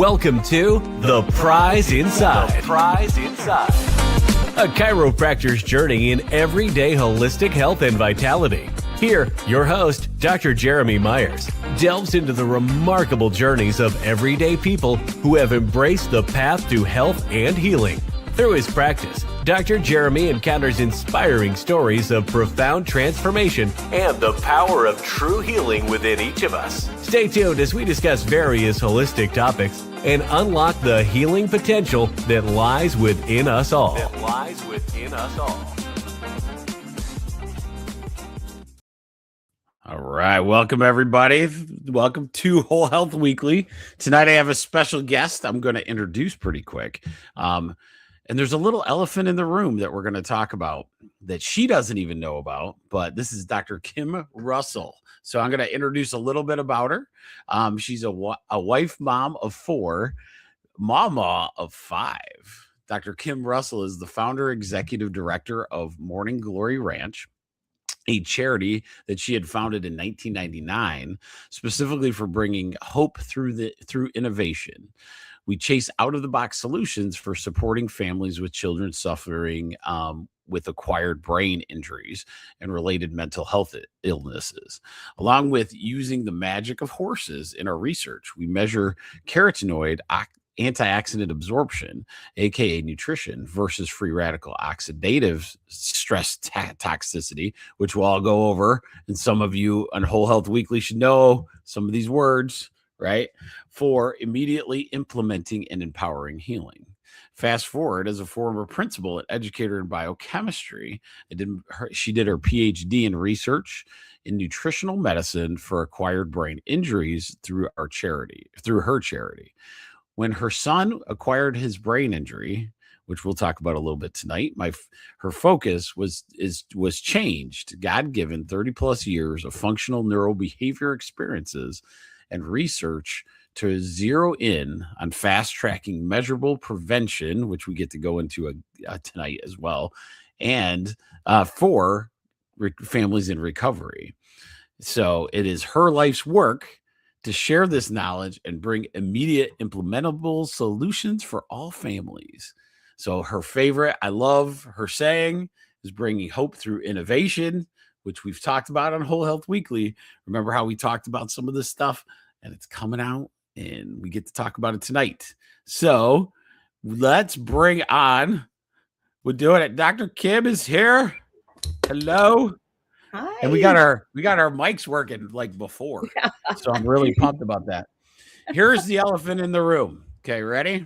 Welcome to The Prize Inside. The Prize Inside. A chiropractor's journey in everyday holistic health and vitality. Here, your host, Dr. Jeromy Myers, delves into the remarkable journeys of everyday people who have embraced the path to health and healing. Through his practice, Dr. Jeromy encounters inspiring stories of profound transformation and the power of true healing within each of us. Stay tuned as we discuss various holistic topics and unlock the healing potential that lies within us all. All right. Welcome, everybody. Welcome to Whole Health Weekly. Tonight, I have a special guest I'm going to introduce pretty quick. And there's a little elephant in the room that we're going to talk about that she doesn't even know about, but this is Dr. Kim Russell. So I'm going to introduce a little bit about her. She's a wife, mom of 4, mama of 5. Dr. Kim Russell is the founder, executive director of Mourning Glory Ranch, a charity that she had founded in 1999, specifically for bringing hope through innovation. We chase out-of-the-box solutions for supporting families with children suffering with acquired brain injuries and related mental health illnesses. Along with using the magic of horses in our research, we measure carotenoid antioxidant absorption, aka nutrition, versus free radical oxidative stress toxicity, which we'll all go over. And some of you on Whole Health Weekly should know some of these words, right? For immediately implementing and empowering healing. Fast forward, as a former principal and educator in biochemistry, she did her PhD in research in nutritional medicine for acquired brain injuries through her charity. When her son acquired his brain injury, which we'll talk about a little bit tonight, her focus was changed. God-given 30 plus years of functional neurobehavior experiences and research to zero in on fast-tracking measurable prevention, which we get to go into tonight as well, and for families in recovery. So it is her life's work to share this knowledge and bring immediate implementable solutions for all families. So her favorite, I love her saying, is bringing hope through innovation, which we've talked about on Whole Health Weekly. Remember how we talked about some of this stuff, and it's coming out and we get to talk about it tonight. So let's bring on, we're doing it. Dr. Kim is here. Hello. Hi. And we got our mics working like before. Yeah. So I'm really pumped about that. Here's the elephant in the room. Okay, ready?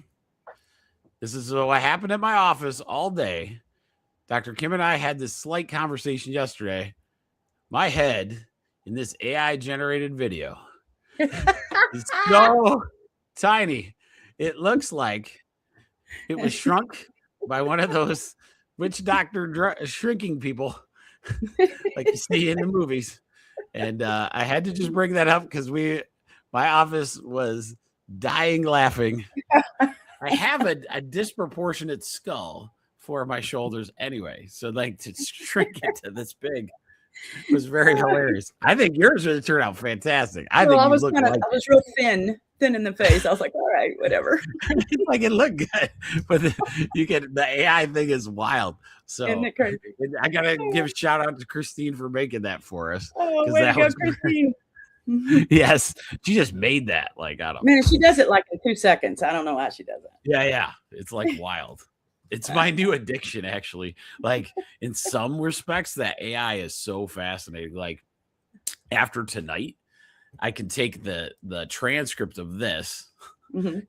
This is what happened at my office all day. Dr. Kim and I had this slight conversation yesterday. My head in this AI generated video is so tiny. It looks like it was shrunk by one of those witch doctor shrinking people like you see in the movies. And I had to just bring that up because my office was dying laughing. I have a disproportionate skull for my shoulders anyway. So like to shrink it to this big was very hilarious. I think yours would turn out fantastic. I was real thin in the face. I was like, all right, whatever. Like it looked good, but the AI thing is wild. So isn't it crazy? I gotta give a shout out to Christine for making that for us. Oh, way to go, Christine. Yes, she just made that. Like, I don't know. Man, she does it like in 2 seconds. I don't know how she does it. Yeah. It's like wild. It's my new addiction, actually. Like in some respects, that AI is so fascinating. Like after tonight, I can take the transcript of this,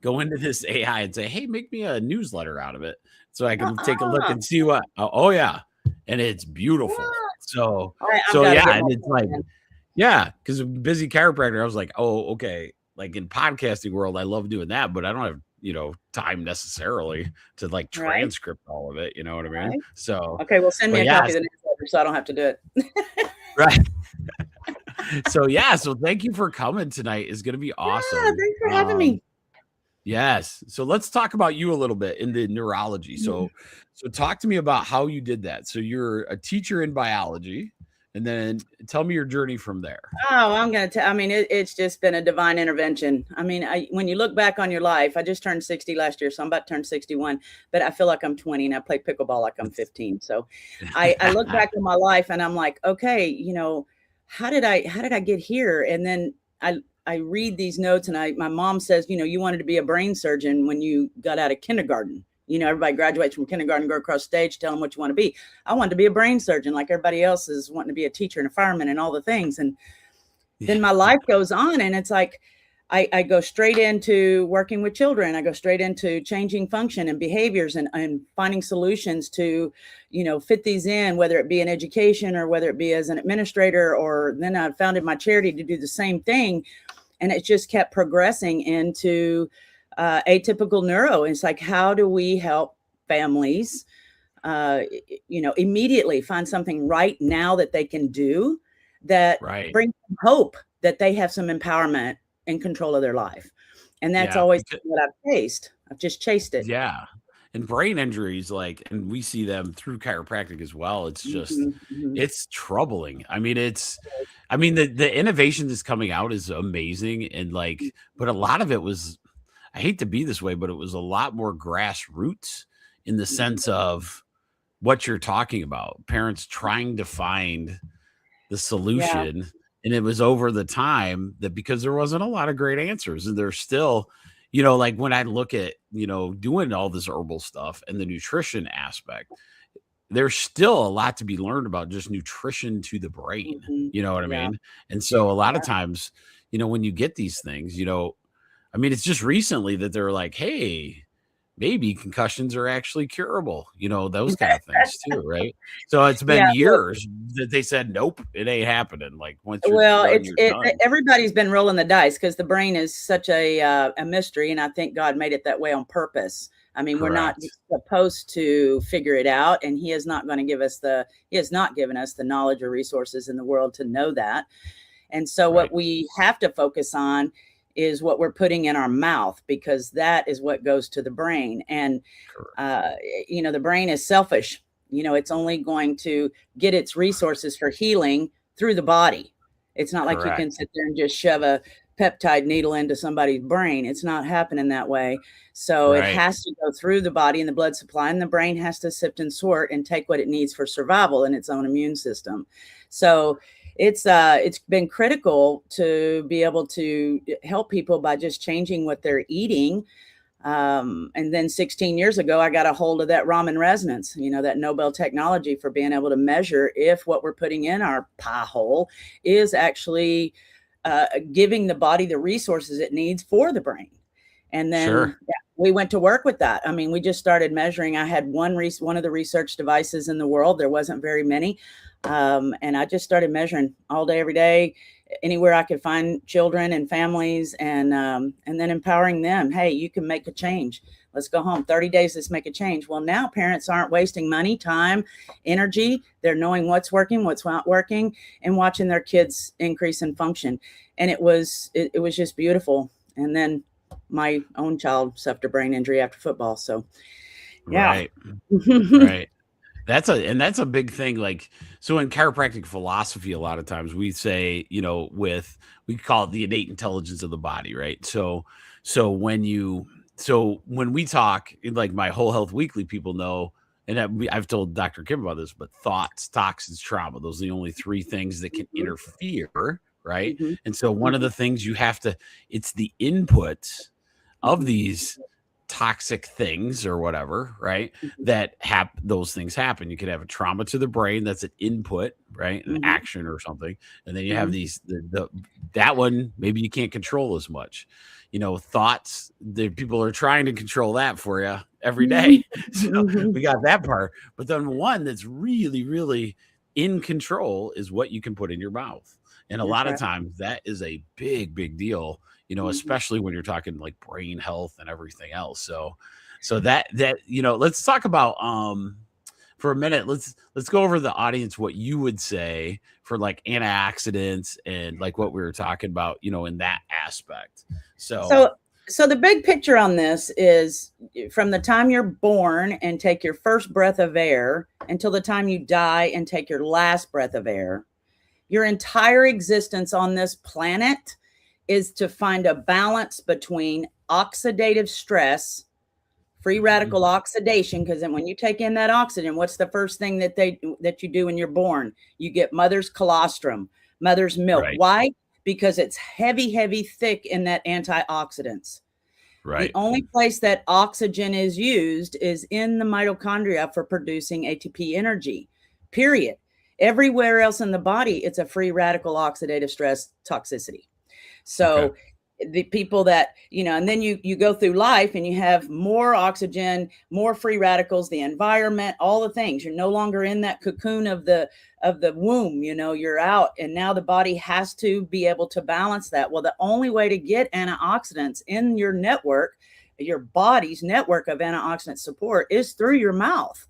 go into this AI and say, hey, make me a newsletter out of it. So I can take a look and see what, oh yeah. And it's beautiful. So, and it's like, yeah, because a busy chiropractor, I was like, oh, okay. Like in podcasting world, I love doing that, but I don't have, time necessarily to like transcript all of it. You know what I mean? Right. So, okay, well, send me a copy of the newsletter so I don't have to do it. Right. So thank you for coming tonight. It's going to be awesome. Yeah, thanks for having me. Yes. So let's talk about you a little bit in the neurology. So talk to me about how you did that. So you're a teacher in biology, and then tell me your journey from there. Oh, I'm going to tell, I mean, it's just been a divine intervention. I mean, when you look back on your life, I just turned 60 last year, so I'm about to turn 61, but I feel like I'm 20 and I play pickleball like I'm 15. So I look back on my life and I'm like, okay, how did I get here? And then I read these notes and my mom says, you wanted to be a brain surgeon when you got out of kindergarten. Everybody graduates from kindergarten, go across stage, tell them what you want to be. I wanted to be a brain surgeon like everybody else is wanting to be a teacher and a fireman and all the things. And then my life goes on and it's like, I go straight into working with children. I go straight into changing function and behaviors and finding solutions to, fit these in, whether it be in education or whether it be as an administrator, or then I founded my charity to do the same thing. And it just kept progressing into atypical neuro. It's like, how do we help families, immediately find something right now that they can do that brings them hope that they have some empowerment and control of their life. And that's always what I've chased. I've just chased it. Yeah. And brain injuries, and we see them through chiropractic as well. It's just, it's troubling. I mean, the innovation that's coming out is amazing. And but a lot of it was, I hate to be this way, but it was a lot more grassroots in the sense of what you're talking about. Parents trying to find the solution. Yeah. And it was over the time that because there wasn't a lot of great answers. And there's still, when I look at, doing all this herbal stuff and the nutrition aspect, there's still a lot to be learned about just nutrition to the brain. You know what I mean? And so a lot of times, when you get these things, it's just recently that they're like, hey, maybe concussions are actually curable, those kind of things too, right? So it's been years that they said, nope, it ain't happening. Once you're done. Everybody's been rolling the dice because the brain is such a mystery, and I think God made it that way on purpose. I mean, We're not supposed to figure it out, and He is not going to give us He has not given us the knowledge or resources in the world to know that. And so what we have to focus on is what we're putting in our mouth, because that is what goes to the brain. And, the brain is selfish. It's only going to get its resources for healing through the body. It's not like you can sit there and just shove a peptide needle into somebody's brain. It's not happening that way. So it has to go through the body and the blood supply, and the brain has to sift and sort and take what it needs for survival in its own immune system. So it's been critical to be able to help people by just changing what they're eating. And then 16 years ago, I got a hold of that Raman resonance, that Nobel technology for being able to measure if what we're putting in our pie hole is actually giving the body the resources it needs for the brain. And then we went to work with that. I mean, we just started measuring. I had one of the research devices in the world. There wasn't very many. And I just started measuring all day, every day, anywhere I could find children and families, and then empowering them. Hey, you can make a change. Let's go home. 30 days, let's make a change. Well, now parents aren't wasting money, time, energy. They're knowing what's working, what's not working, and watching their kids increase in function. And it was just beautiful. And then my own child suffered a brain injury after football. So, yeah. Right. That's a big thing. So in chiropractic philosophy, a lot of times we say, we call it the innate intelligence of the body, right? So when we talk, my Whole Health Weekly, people know, and I've told Dr. Kim about this, but thoughts, toxins, trauma, those are the only three things that can interfere, right? And so one of the things it's the inputs of these toxic things or whatever, right? That those things happen. You could have a trauma to the brain. That's an input, right? An action or something. And then you have these, that one, maybe you can't control as much, thoughts, people are trying to control that for you every day. So we got that part, but then one that's really, really in control is what you can put in your mouth. And a lot of times that is a big, big deal, especially when you're talking brain health and everything else. So that, let's talk about, for a minute, let's go over the audience, what you would say for antioxidants and what we were talking about, in that aspect. So the big picture on this is from the time you're born and take your first breath of air until the time you die and take your last breath of air, Your entire existence on this planet is to find a balance between oxidative stress, free radical oxidation, because then when you take in that oxygen, what's the first thing that you do when you're born? You get mother's colostrum, mother's milk. Right. Why? Because it's heavy, heavy, thick in that antioxidants. Right. The only place that oxygen is used is in the mitochondria for producing ATP energy, period. Everywhere else in the body, it's a free radical oxidative stress toxicity. So the people that, and then you go through life and you have more oxygen, more free radicals, the environment, all the things. You're no longer in that cocoon of the womb, you're out, and now the body has to be able to balance that. Well, the only way to get antioxidants in your network, your body's network of antioxidant support, is through your mouth.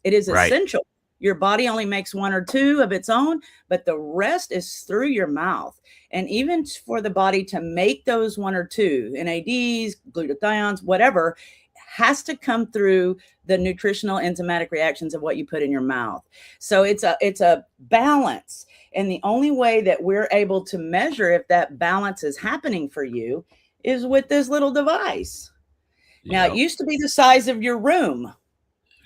It is essential. Your body only makes 1 or 2 of its own, but the rest is through your mouth. And even for the body to make those 1 or 2, NADs, glutathiones, whatever, has to come through the nutritional enzymatic reactions of what you put in your mouth. So it's a balance. And the only way that we're able to measure if that balance is happening for you is with this little device. Now, it used to be the size of your room.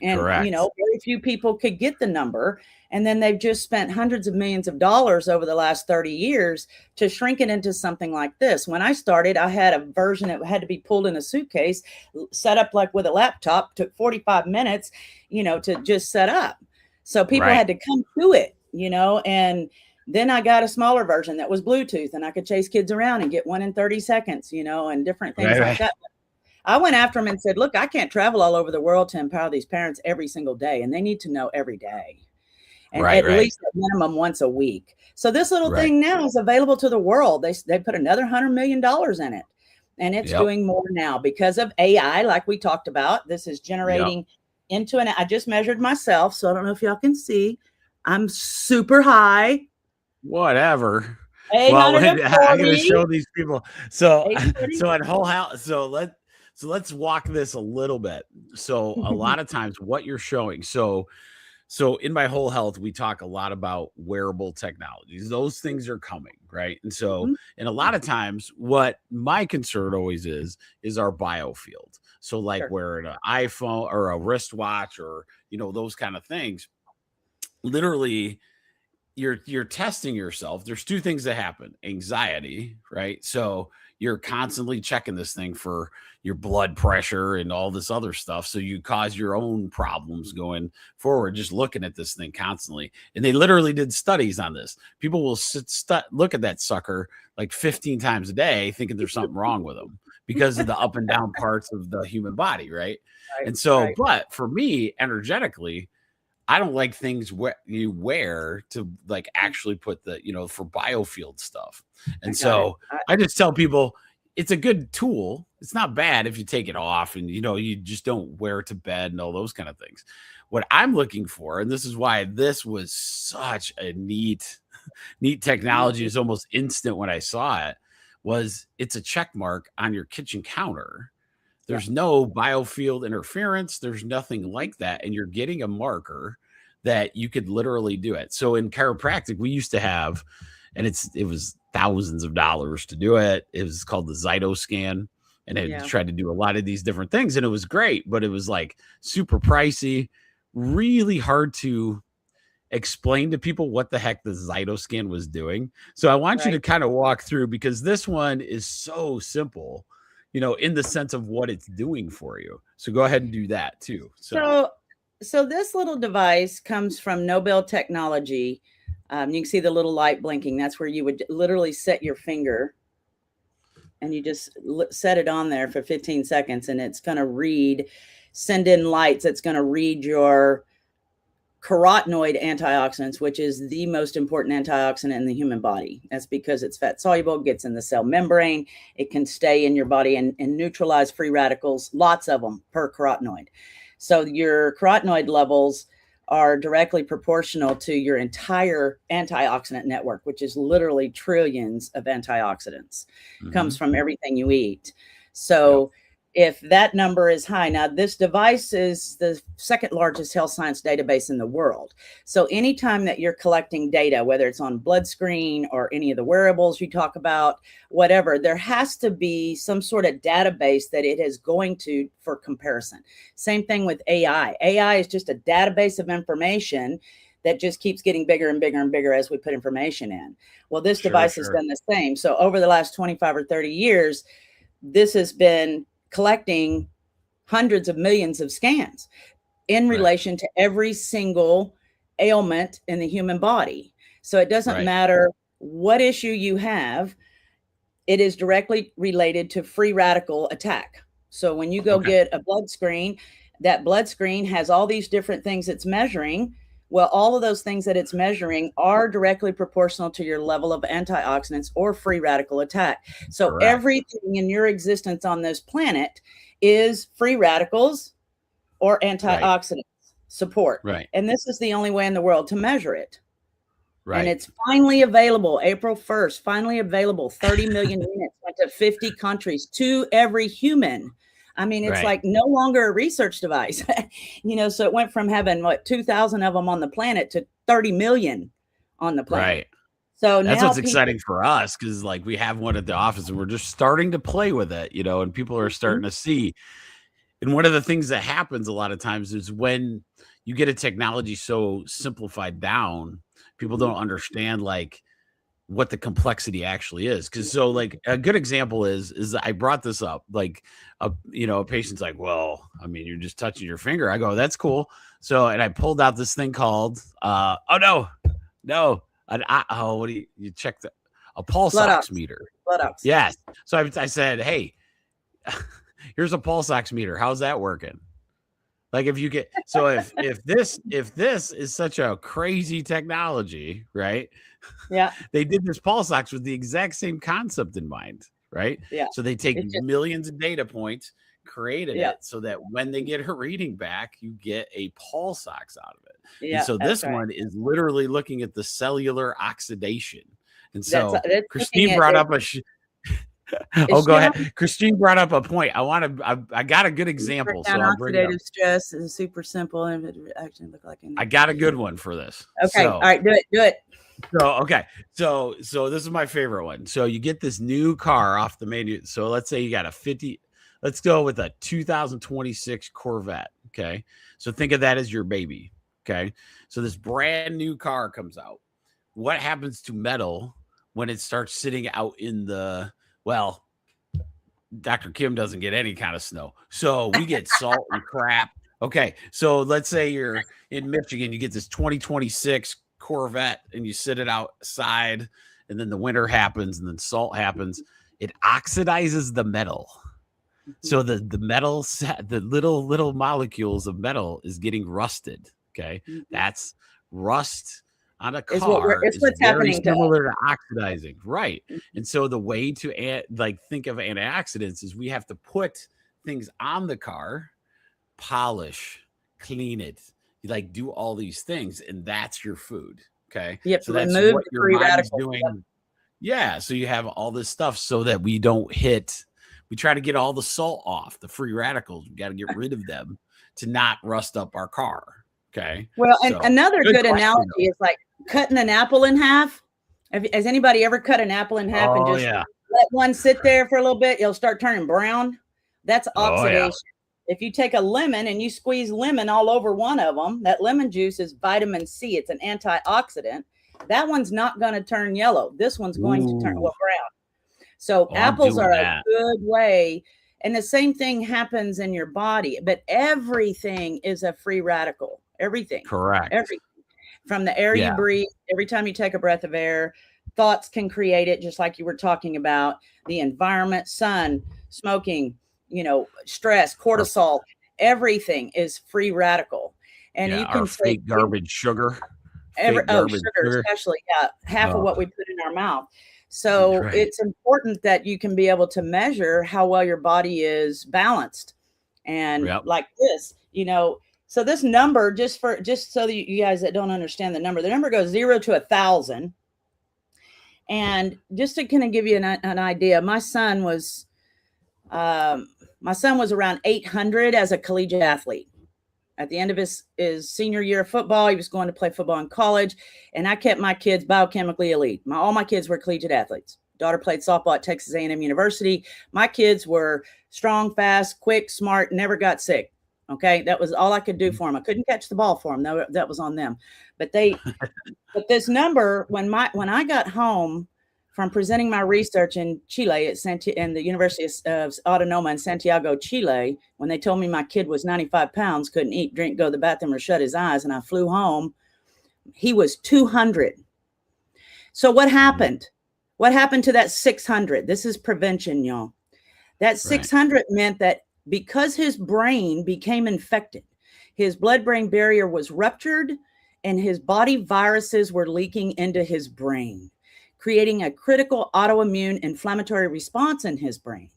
And, very few people could get the number. And then they've just spent hundreds of millions of dollars over the last 30 years to shrink it into something like this. When I started, I had a version that had to be pulled in a suitcase, set up like with a laptop, took 45 minutes, to just set up. So people had to come to it, and then I got a smaller version that was Bluetooth, and I could chase kids around and get one in 30 seconds, and different things like that. I went after them and said, look, I can't travel all over the world to empower these parents every single day, and they need to know every day. And at least at minimum once a week. So this little thing now is available to the world. They put another $100 million in it, and it's doing more now because of AI, like we talked about. This is generating into I just measured myself, so I don't know if y'all can see. I'm super high. Whatever. Well, I'm going to show these people. So at Whole House, so let's walk this a little bit. So a lot of times what you're showing. So in my Whole Health, we talk a lot about wearable technologies. Those things are coming, right? And so, and a lot of times what my concern always is our biofield. So like wearing an iPhone or a wristwatch or, those kind of things, literally you're testing yourself. There's 2 things that happen: anxiety, right? So you're constantly checking this thing for your blood pressure and all this other stuff. So you cause your own problems going forward, just looking at this thing constantly. And they literally did studies on this. People will look at that sucker like 15 times a day, thinking there's something wrong with them because of the up and down parts of the human body. Right. And so, but for me, energetically, I don't like things you wear to like actually put the, for biofield stuff. And so I just tell people it's a good tool. It's not bad if you take it off and, you just don't wear it to bed and all those kind of things. What I'm looking for, and this is why this was such a neat technology, is almost instant when I saw it, was it's a check mark on your kitchen counter. There's no biofield interference. There's nothing like that. And you're getting a marker that you could literally do it. So in chiropractic, we used to have, and it was thousands of dollars to do it. It was called the Zytoscan. And it tried to do a lot of these different things. And it was great, but it was like super pricey, really hard to explain to people what the heck the Zytoscan was doing. So I want you to kind of walk through, because this one is so simple, in the sense of what it's doing for you. So go ahead and do that too. So this little device comes from Nobel Technology. You can see the little light blinking. That's where you would literally set your finger, and you just set it on there for 15 seconds, and it's going to send in lights. It's going to read your carotenoid antioxidants, which is the most important antioxidant in the human body. That's because it's fat soluble, gets in the cell membrane. It can stay in your body and neutralize free radicals, lots of them per carotenoid. So your carotenoid levels are directly proportional to your entire antioxidant network, which is literally trillions of antioxidants. Comes from everything you eat. So if that number is high. Now, this device is the second largest health science database in the world. So anytime that you're collecting data, whether it's on blood screen or any of the wearables you talk about, whatever, there has to be some sort of database that it is going to for comparison. Same thing with AI. AI is just a database of information that just keeps getting bigger and bigger and bigger as we put information in. Well, this device has done the same. So over the last 25 or 30 years, this has been collecting hundreds of millions of scans in relation to every single ailment in the human body. So it doesn't matter what issue you have, it is directly related to free radical attack. So when you go get a blood screen, that blood screen has all these different things it's measuring. Well, all of those things that it's measuring are directly proportional to your level of antioxidants or free radical attack. So everything in your existence on this planet is free radicals or antioxidants support. And this is the only way in the world to measure it. And it's finally available, April 1st, finally available, 30 million units, went to 50 countries, to every human. I mean, it's like no longer a research device, so it went from having 2,000 of them on the planet to 30 million on the planet. So that's now what's exciting for us, because like we have one at the office and we're just starting to play with it, and people are starting to see. And one of the things that happens a lot of times is when you get a technology so simplified down, people don't understand like what the complexity actually is. Because so like a good example is I brought this up, like a patient's like, well, I mean, you're just touching your finger. I go, that's cool. So, and I pulled out this thing called what do you check a pulse oximeter. Blood ox. Yes. So I said, hey, here's a pulse oximeter. How's that working? Like if you get, so if this is such a crazy technology, right? Yeah. They did this pulse ox with the exact same concept in mind, right? Yeah. So they take millions of data points, created it so that when they get her reading back, you get a pulse ox out of it. Yeah. And so this one is literally looking at the cellular oxidation. And so Christine brought up go ahead. Christine brought up a point. I got a good example. So oxidative stress is super simple and it actually look like I got a good one for this. Okay. All right. Do it. So this is my favorite one. So you get this new car off the menu. So let's say you got let's go with a 2026 Corvette. Okay. So think of that as your baby. Okay. So this brand new car comes out. What happens to metal when it starts sitting out in Dr. Kim doesn't get any kind of snow. So we get salt and crap. Okay. So let's say you're in Michigan, you get this 2026 Corvette and you sit it outside, and then the winter happens and then salt happens. It oxidizes the metal. So the metal, the little molecules of metal is getting rusted. Okay. That's rust on a car is what's very similar to oxidizing. Right. And so the way to think of antioxidants is we have to put things on the car, polish, clean it, do all these things, and that's your food. Okay. Yep. So that's what your body's doing. Yep. Yeah. So you have all this stuff so that we try to get all the salt off, the free radicals. We got to get rid of them to not rust up our car. Okay. Well, and another good analogy is like cutting an apple in half. Has anybody ever cut an apple in half and just let one sit there for a little bit? It'll start turning brown. That's oxidation. If you take a lemon and you squeeze lemon all over one of them, that lemon juice is vitamin C. It's an antioxidant. That one's not going to turn yellow. This one's going to turn brown. So apples are a good way. And the same thing happens in your body, but everything is a free radical. Everything. Correct. Everything. From the air you breathe, every time you take a breath of air, thoughts can create it, just like you were talking about. The environment, sun, smoking, stress, cortisol, everything is free radical. And you can fake garbage sugar. Sugar especially, half of what we put in our mouth. So it's important that you can be able to measure how well your body is balanced. And like this, so this number, just so that you guys that don't understand the number goes 0 to 1,000. And just to kind of give you an idea, my son was, my My son was around 800 as a collegiate athlete. At the end of his senior year of football, he was going to play football in college, and I kept my kids biochemically elite. All my kids were collegiate athletes. Daughter played softball at Texas A&M University. My kids were strong, fast, quick, smart, never got sick. Okay, that was all I could do for them. I couldn't catch the ball for them. No, that was on them. But but this number, when I got home from presenting my research in Chile at the University of Autonoma in Santiago, Chile, when they told me my kid was 95 pounds, couldn't eat, drink, go to the bathroom, or shut his eyes, and I flew home, he was 200. So what happened? What happened to that 600? This is prevention, y'all. That 600 meant that because his brain became infected, his blood-brain barrier was ruptured, and his body viruses were leaking into his brain, creating a critical autoimmune inflammatory response in his brain.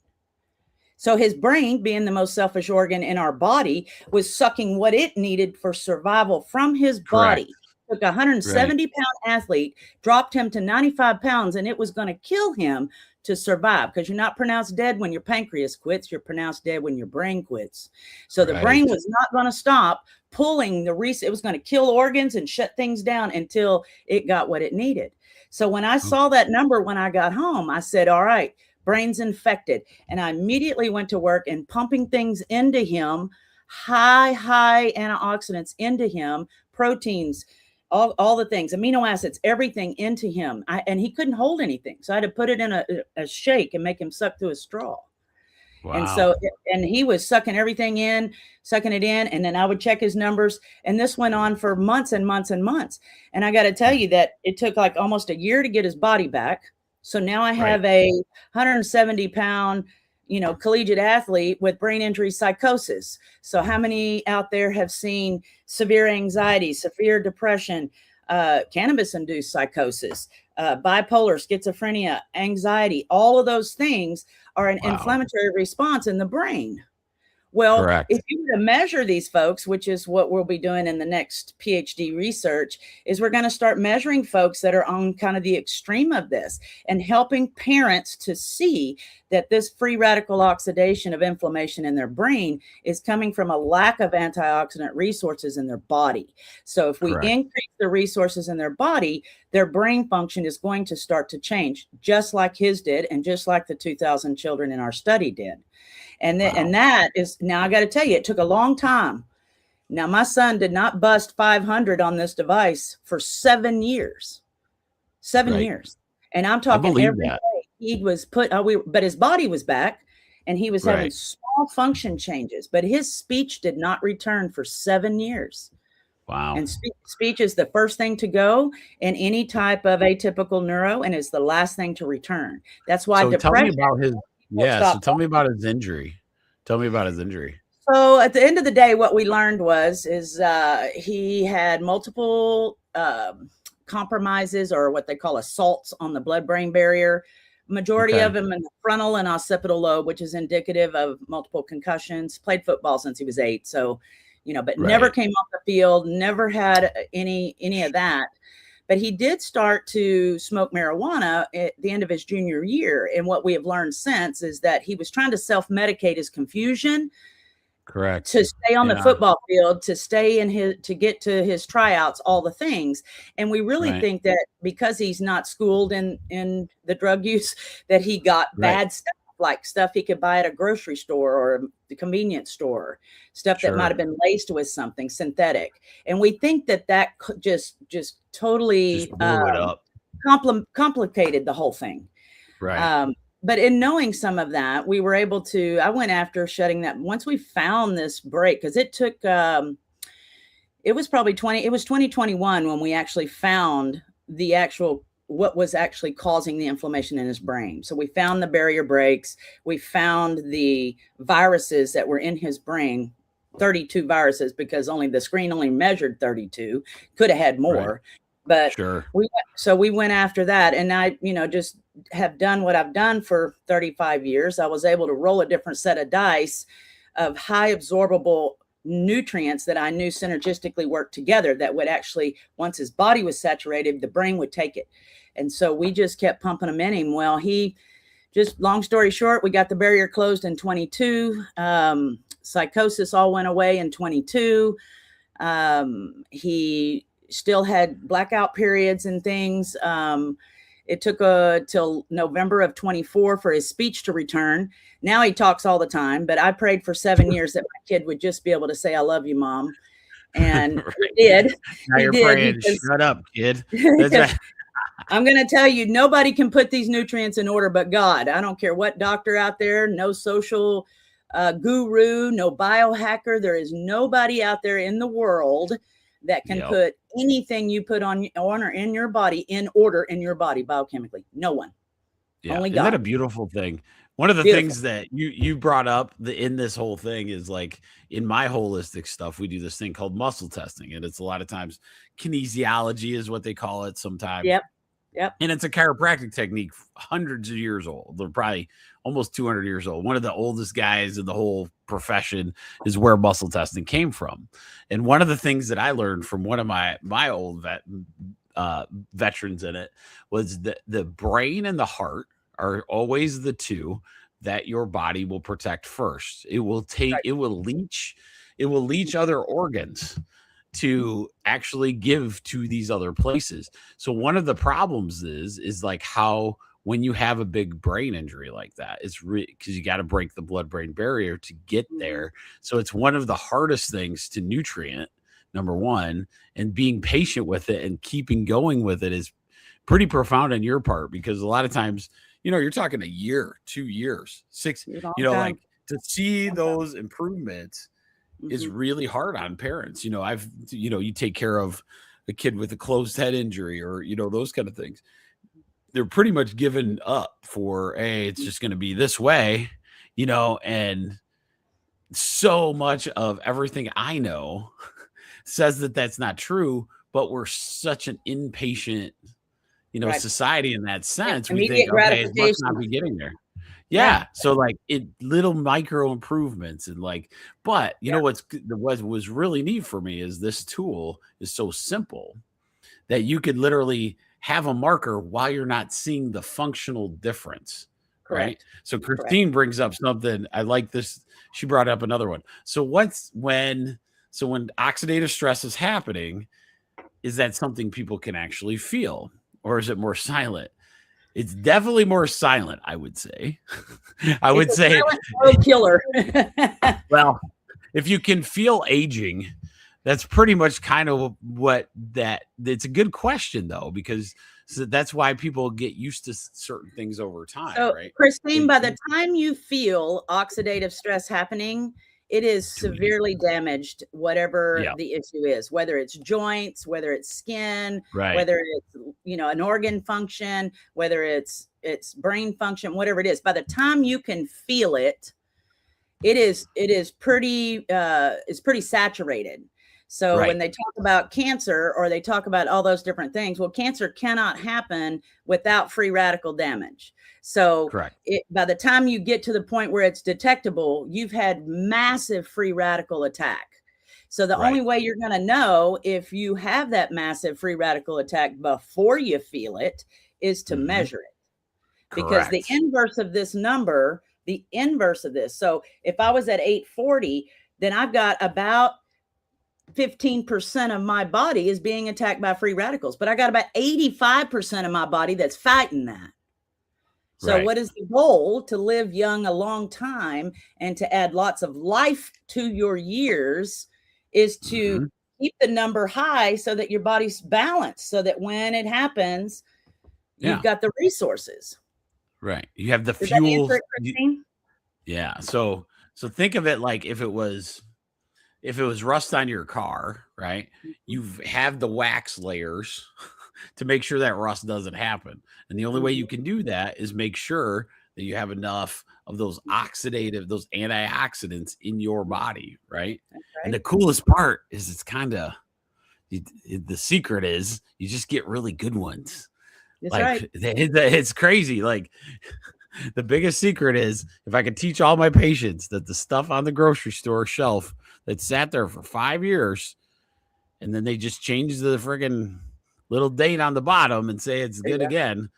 So his brain, being the most selfish organ in our body, was sucking what it needed for survival from his body. Took a 170-pound athlete, dropped him to 95 pounds, and it was going to kill him to survive, because you're not pronounced dead when your pancreas quits. You're pronounced dead when your brain quits. So the brain was not going to stop pulling it was going to kill organs and shut things down until it got what it needed. So when I saw that number when I got home, I said, all right, brain's infected. And I immediately went to work and pumping things into him, high antioxidants into him, proteins, all the things, amino acids, everything into him. And he couldn't hold anything. So I had to put it in a shake and make him suck through a straw. Wow. And so, and he was sucking everything in, sucking it in. And then I would check his numbers. And this went on for months and months and months. And I got to tell you that it took like almost a year to get his body back. So now I have a 170-pound, collegiate athlete with brain injury psychosis. So how many out there have seen severe anxiety, severe depression, cannabis-induced psychosis, bipolar, schizophrenia, anxiety? All of those things are an inflammatory response in the brain. Well, if you were to measure these folks, which is what we'll be doing in the next PhD research, is we're going to start measuring folks that are on kind of the extreme of this and helping parents to see that this free radical oxidation of inflammation in their brain is coming from a lack of antioxidant resources in their body. So if we increase the resources in their body, their brain function is going to start to change, just like his did, and just like the 2,000 children in our study did. And that is, now I got to tell you, it took a long time. Now, my son did not bust 500 on this device for 7 years. 7 years. And I'm talking every day he was but his body was back, and he was having small function changes, but his speech did not return for 7 years. Wow. And speech is the first thing to go in any type of atypical neuro, and is the last thing to return. That's why depression. Tell me about his injury. So at the end of the day, what we learned is he had multiple compromises, or what they call assaults, on the blood-brain barrier. Majority of them in the frontal and occipital lobe, which is indicative of multiple concussions. Played football since he was 8, so but never came off the field. Never had any of that. But he did start to smoke marijuana at the end of his junior year. And what we have learned since is that he was trying to self-medicate his confusion. To stay on the football field, to get to his tryouts, all the things. And we really think that because he's not schooled in the drug use, that he got bad stuff, like stuff he could buy at a grocery store or the convenience store, stuff that might have been laced with something synthetic. And we think that just totally blew it up. Complicated the whole thing. But in knowing some of that, we were able to, I went after shutting that. Once we found this break, because it took, it was 2021 when we actually found what was actually causing the inflammation in his brain. So we found the barrier breaks. We found the viruses that were in his brain, 32 viruses, because the screen only measured 32, could have had more. But we went after that. And I, just have done what I've done for 35 years. I was able to roll a different set of dice of high absorbable nutrients that I knew synergistically worked together, that would actually, once his body was saturated, the brain would take it. And so we just kept pumping them in him. Well, he just long story short, we got the barrier closed in 22. Psychosis all went away in 22. He still had blackout periods and things. It took till November of 24 for his speech to return. Now he talks all the time, but I prayed for 7 years that my kid would just be able to say, "I love you, Mom." And Right. he did. Now He you're did praying, because shut up, kid. That's right. I'm going to tell you, nobody can put these nutrients in order but God. I don't care what doctor out there, no social guru, no biohacker. There is nobody out there in the world that can put anything you put on or in your body in order in your body biochemically. No one. Yeah. Only Isn't God. that a beautiful thing? One of the things that you brought up in this whole thing is like in my holistic stuff, we do this thing called muscle testing. And it's a lot of times kinesiology is what they call it sometimes. Yep. And it's a chiropractic technique, hundreds of years old. They're probably almost 200 years old. One of the oldest guys in the whole profession is where muscle testing came from. And one of the things that I learned from one of my old veterans in it was that the brain and the heart are always the two that your body will protect first. It will leach other organs to actually give to these other places. So one of the problems is like how when you have a big brain injury like that, it's because you got to break the blood-brain barrier to get there. So it's one of the hardest things to nutrient, number one, and being patient with it and keeping going with it is pretty profound on your part, because a lot of times, you're talking a year, 2 years, 6, like to see those improvements is really hard on parents. You take care of a kid with a closed head injury or, those kind of things. They're pretty much given up for, hey, it's just going to be this way, and so much of everything I know says that that's not true, but we're such an impatient, society in that sense. We think, okay, it must not be getting there. Yeah. So like little micro improvements and like, but what was really neat for me is this tool is so simple that you could literally have a marker while you're not seeing the functional difference. Correct. Right. So Christine brings up something. I like this. She brought up another one. So when oxidative stress is happening, is that something people can actually feel, or is it more silent? It's definitely more silent, I would say. It's a silent killer. Well, if you can feel aging, that's pretty much kind of it's a good question though, because that's why people get used to certain things over time. So, right? Christine, by the time you feel oxidative stress happening, it is severely damaged, whatever the issue is, whether it's joints, whether it's skin, whether it's, an organ function, whether it's brain function, whatever it is. By the time you can feel it, it is pretty saturated. So when they talk about cancer or they talk about all those different things, well, cancer cannot happen without free radical damage. So by the time you get to the point where it's detectable, you've had massive free radical attack. So the only way you're going to know if you have that massive free radical attack before you feel it is to measure it. Because the inverse of this number, so if I was at 840, then I've got about 15% of my body is being attacked by free radicals, but I got about 85% of my body that's fighting that. So what is the goal? To live young a long time and to add lots of life to your years is to keep the number high so that your body's balanced, so that when it happens, you've got the resources. Right. You have the fuel. Yeah. So think of it like if it was rust on your car, right? You have the wax layers to make sure that rust doesn't happen. And the only way you can do that is make sure that you have enough of those antioxidants in your body, right? And the coolest part is the secret is you just get really good ones. It's crazy. Like the biggest secret is if I could teach all my patients that the stuff on the grocery store shelf that sat there for 5 years and then they just change the friggin' little date on the bottom and say it's good again,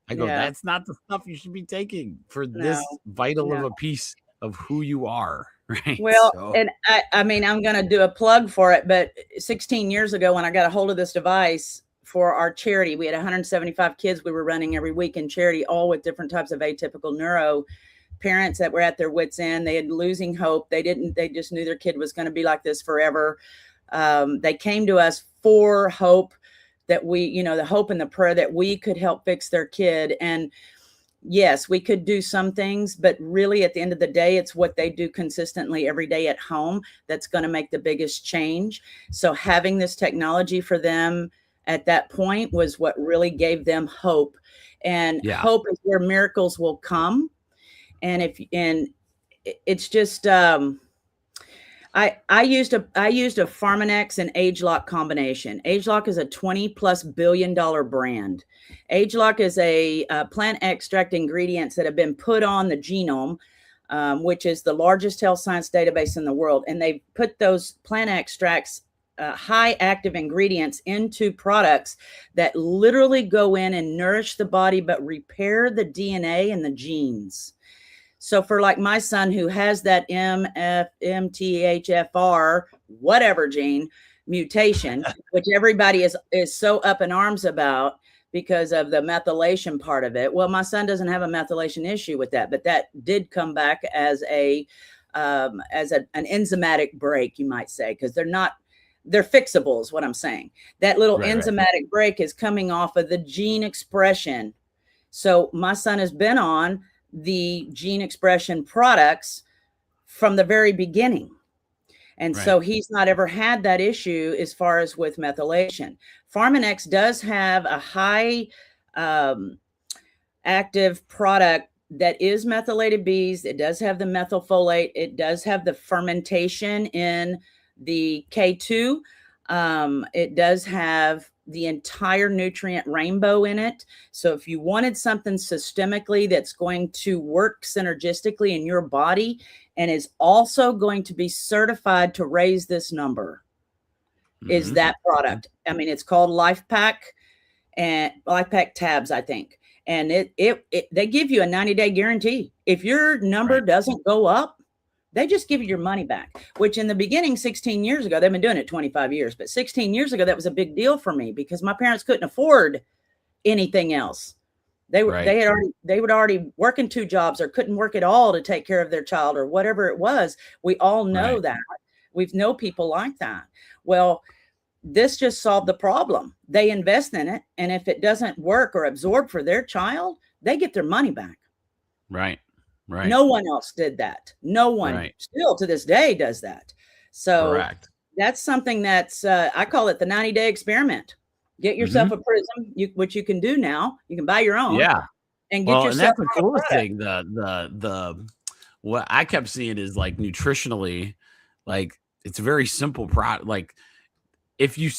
I go, that's not the stuff you should be taking for this No, vital of no. a piece of who you are. Right. Well, So, and I mean, I'm going to do a plug for it, but 16 years ago when I got a hold of this device for our charity, we had 175 kids we were running every week in charity, all with different types of atypical neuro, parents that were at their wits' end. They had losing hope. They just knew their kid was going to be like this forever. They came to us for hope, that we, the hope and the prayer that we could help fix their kid. And yes, we could do some things, but really at the end of the day, it's what they do consistently every day at home that's going to make the biggest change. So having this technology for them at that point was what really gave them hope. And hope is where miracles will come. And it's just, I used a Pharmanex and ageLOC combination. ageLOC is a $20+ billion brand. ageLOC is a plant extract ingredients that have been put on the genome, which is the largest health science database in the world. And they put those plant extracts, high active ingredients, into products that literally go in and nourish the body, but repair the DNA and the genes. So for like my son who has that MTHFR, whatever gene mutation, which everybody is so up in arms about because of the methylation part of it. Well, my son doesn't have a methylation issue with that, but that did come back as an enzymatic break, you might say, because they're fixable is what I'm saying. That little enzymatic break is coming off of the gene expression. So my son has been on the gene expression products from the very beginning. And so he's not ever had that issue as far as with methylation. Pharmanex does have a high active product that is methylated bees. It does have the methylfolate. It does have the fermentation in the K2. It does have the entire nutrient rainbow in it. So if you wanted something systemically that's going to work synergistically in your body and is also going to be certified to raise this number, is that product. I mean, it's called LifePak and LifePak tabs, I think. And they give you a 90-day guarantee. If your number doesn't go up, they just give you your money back, which in the beginning, 16 years ago, they've been doing it 25 years, but 16 years ago, that was a big deal for me because my parents couldn't afford anything else. They were already working 2 jobs or couldn't work at all to take care of their child or whatever it was. We all know that. We've known people like that. Well, this just solved the problem. They invest in it. And if it doesn't work or absorb for their child, they get their money back. Right. No one else did that. No one still to this day does that. So that's something that's, I call it the 90-day experiment. Get yourself a Prysm, which you can do now. You can buy your own. Yeah. And get yourself. And that's the coolest thing. The what I kept seeing is like nutritionally, like it's a very simple product. Like if you,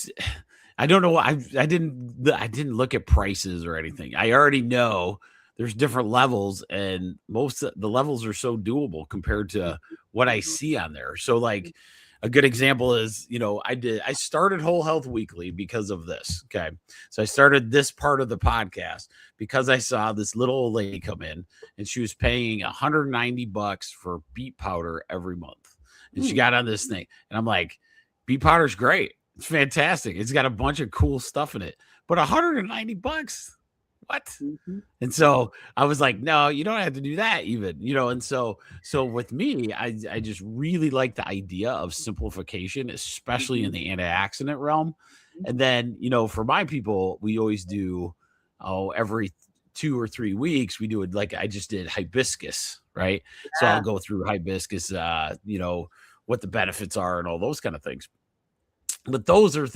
I don't know. I didn't look at prices or anything. I already know there's different levels, and most of the levels are so doable compared to what I see on there. So like a good example is, I started Whole Health Weekly because of this. Okay. So I started this part of the podcast because I saw this little old lady come in and she was paying $190 for beet powder every month. And she got on this thing and I'm like, beet powder is great. It's fantastic. It's got a bunch of cool stuff in it, but $190. What? And so I was like, no, you don't have to do that even, and so with me, I just really like the idea of simplification, especially in the antioxidant realm. And then, for my people, we always do, every 2 or 3 weeks, we do it. Like I just did hibiscus, right? So I'll go through hibiscus, what the benefits are and all those kind of things. But those are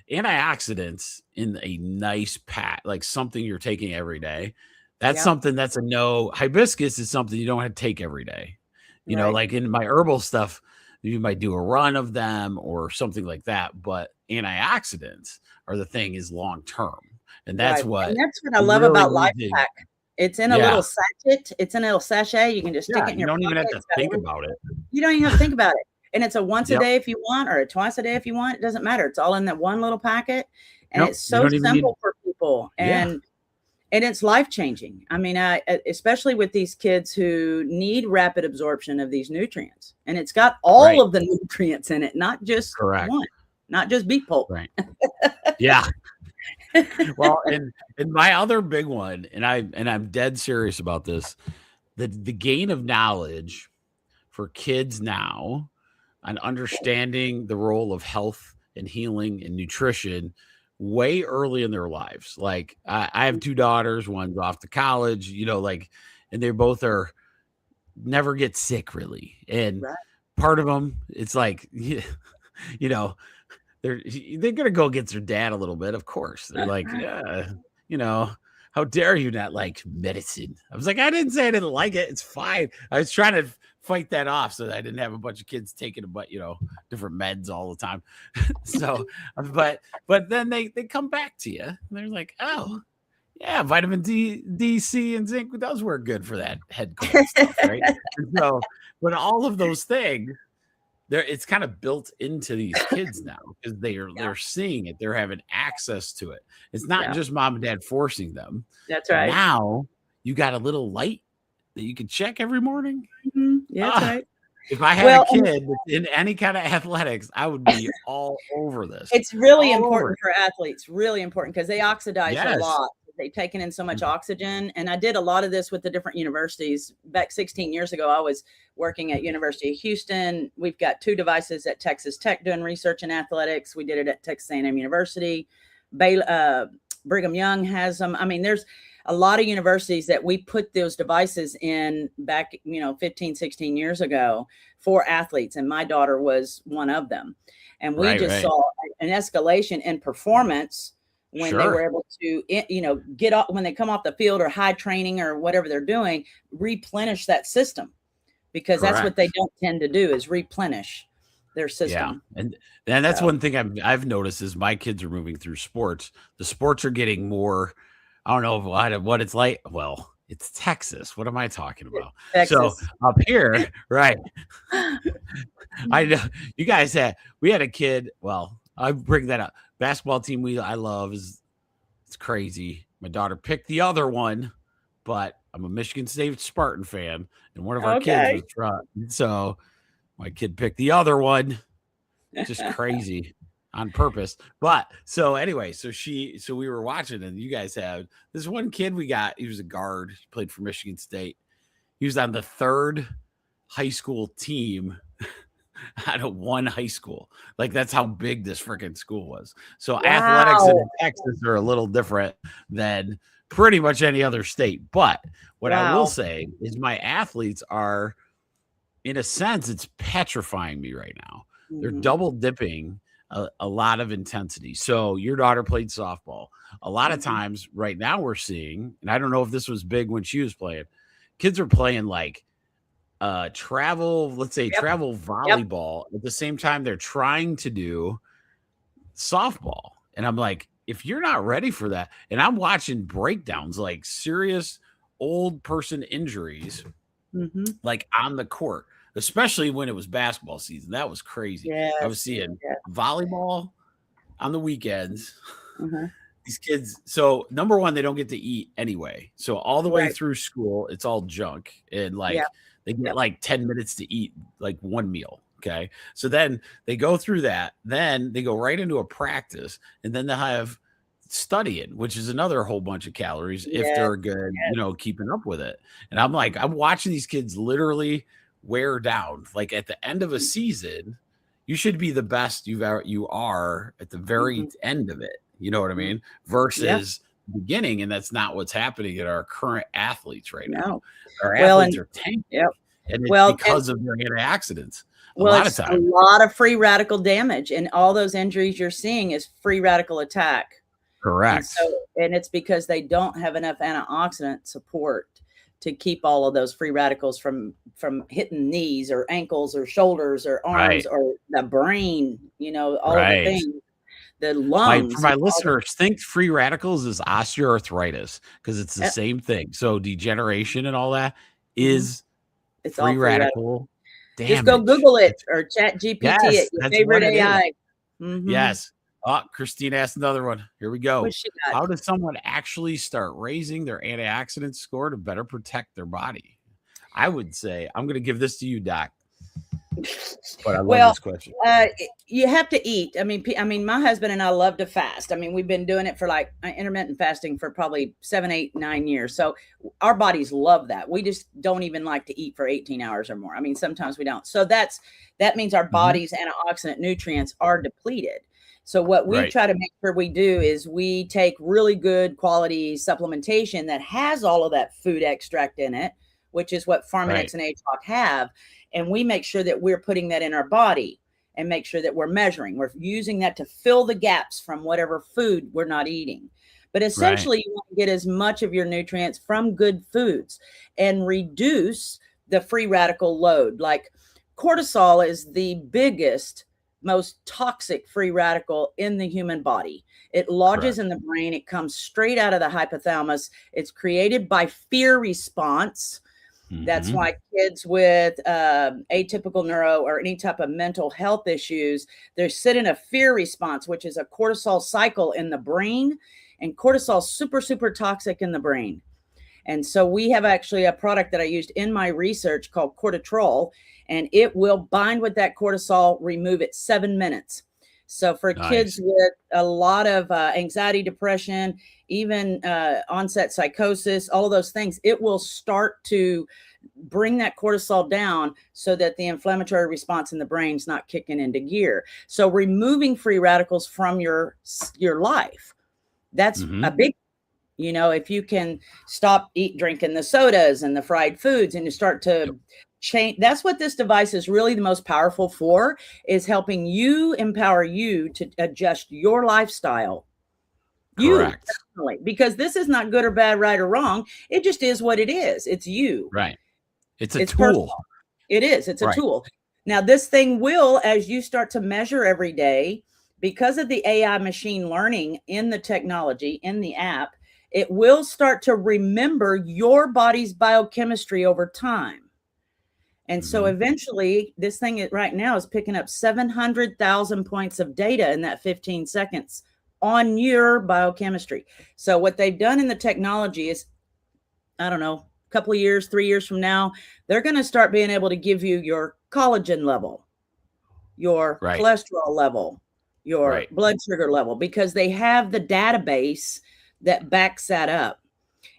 antioxidants in a nice pack, like something you're taking every day. That's something that's a no. Hibiscus is something you don't have to take every day. Like in my herbal stuff, you might do a run of them or something like that. But antioxidants are the thing is long term. And that's what I love about LifePak. It's in a little sachet. It's in a little sachet. You can just stick it in your pocket. You don't even have to think about it. You don't even have to think about it. And it's a once a day if you want, or a twice a day if you want. It doesn't matter. It's all in that one little packet. And it's so simple for people. And And it's life-changing. I mean, especially with these kids who need rapid absorption of these nutrients. And it's got all of the nutrients in it, not just one, not just beet pulp. Right. Yeah. Well, and my other big one, and I'm dead serious about this, the gain of knowledge for kids now on understanding the role of health and healing and nutrition way early in their lives. Like I have two daughters, one's off to college, and they both are never get sick really. And part of them, it's like, they're gonna go against their dad a little bit. Of course, they're like, how dare you not like medicine? I was like, I didn't say I didn't like it. It's fine. I was trying to fight that off so that I didn't have a bunch of kids taking different meds all the time. So, but then they come back to you and they're like, oh yeah, vitamin D, C, and zinc does work good for that head cold stuff, right? And so, but all of those things, it's kind of built into these kids now because they're seeing it, they're having access to it. It's not just mom and dad forcing them. That's right. Now you got a little light that you can check every morning. Mm-hmm. Yeah, that's right. If I had a kid in any kind of athletics, I would be all over this. It's really important for athletes, really important because they oxidize a lot. They've taken in so much oxygen. And I did a lot of this with the different universities. Back 16 years ago, I was working at University of Houston. We've got 2 devices at Texas Tech doing research in athletics. We did it at Texas A&M University. Brigham Young has them. I mean, there's a lot of universities that we put those devices in back, 15, 16 years ago for athletes. And my daughter was one of them. And we saw an escalation in performance when they were able to, get off when they come off the field or high training or whatever they're doing, replenish that system because that's what they don't tend to do is replenish their system. Yeah. And that's one thing I've noticed is my kids are moving through sports. The sports are getting more, I don't know what it's like. Well, it's Texas. What am I talking about? Texas. So up here, right. I know you guys we had a kid. Well, I bring that up. Basketball team I love it's crazy. My daughter picked the other one, but I'm a Michigan State Spartan fan, and one of our kids was from. So my kid picked the other one. Just crazy on purpose. But so anyway, so we were watching, and you guys have this one kid we got. He was a guard. He played for Michigan State. He was on the 3rd high school team out of one high school. Like that's how big this freaking school was. So athletics in Texas are a little different than pretty much any other state. But what I will say is my athletes are, in a sense, it's petrifying me right now. Mm-hmm. They're double dipping a lot of intensity. So your daughter played softball. A lot of times right now we're seeing, and I don't know if this was big when she was playing, kids are playing like travel volleyball at the same time they're trying to do softball. And I'm like, if you're not ready for that, and I'm watching breakdowns, like serious old person injuries, like on the court, especially when it was basketball season. That was crazy. I was seeing volleyball on the weekends. These kids, so number one, they don't get to eat anyway. So all the way through school, it's all junk. And they get like 10 minutes to eat like one meal. Okay. So then they go through that. Then they go right into a practice. And then they'll have studying, which is another whole bunch of calories if they're good, keeping up with it. And I'm like, I'm watching these kids literally wear down. Like at the end of a season, you should be the best you are at the very end of it. You know what I mean? Versus beginning, and that's not what's happening at our current athletes right now. Our athletes are tanking, and it's because of their accidents. A lot of times, a lot of free radical damage, and all those injuries you're seeing is free radical attack. Correct. And it's because they don't have enough antioxidant support to keep all of those free radicals from hitting knees or ankles or shoulders or arms or the brain. All of the things. The lungs. For my listeners, think free radicals is osteoarthritis because it's the same thing. So degeneration and all that is it's free radical damage. Just go Google it or chat GPT it, your favorite AI. Yes. Oh, Christine asked another one. Here we go. What's she got? How does someone actually start raising their antioxidant score to better protect their body? I would say, I'm going to give this to you, Doc. But I love this question. You have to eat. I mean, my husband and I love to fast. I mean, we've been doing it for like intermittent fasting for probably 7, 8, 9 years. So our bodies love that. We just don't even like to eat for 18 hours or more. I mean, sometimes we don't. So that means our body's antioxidant nutrients are depleted. So what we try to make sure we do is we take really good quality supplementation that has all of that food extract in it, which is what Pharmanex and ATOC have. And we make sure that we're putting that in our body and make sure that we're measuring. We're using that to fill the gaps from whatever food we're not eating. But essentially, you want to get as much of your nutrients from good foods and reduce the free radical load. Like cortisol is the biggest, most toxic free radical in the human body. It lodges in the brain. It comes straight out of the hypothalamus. It's created by fear response. That's why kids with atypical neuro or any type of mental health issues, they sit in a fear response, which is a cortisol cycle in the brain. And cortisol is super, super toxic in the brain. And so we have actually a product that I used in my research called Cortitrol, and it will bind with that cortisol, remove it 7 minutes. So for kids with a lot of anxiety, depression, even onset psychosis, all of those things, it will start to bring that cortisol down so that the inflammatory response in the brain is not kicking into gear. So removing free radicals from your life, that's a big, if you can stop drinking the sodas and the fried foods and you start to change. That's what this device is really the most powerful for, is helping you, empower you to adjust your lifestyle. Correct. Personally, because this is not good or bad, right or wrong. It just is what it is. It's you. Right. It's a tool. Personal. It is. It's a tool. Now, this thing will, as you start to measure every day, because of the AI machine learning in the technology, in the app, it will start to remember your body's biochemistry over time. And so eventually this thing right now is picking up 700,000 points of data in that 15 seconds on your biochemistry. So what they've done in the technology is, I don't know, a couple of years, 3 years from now, they're going to start being able to give you your collagen level, your cholesterol level, your blood sugar level, because they have the database that backs that up.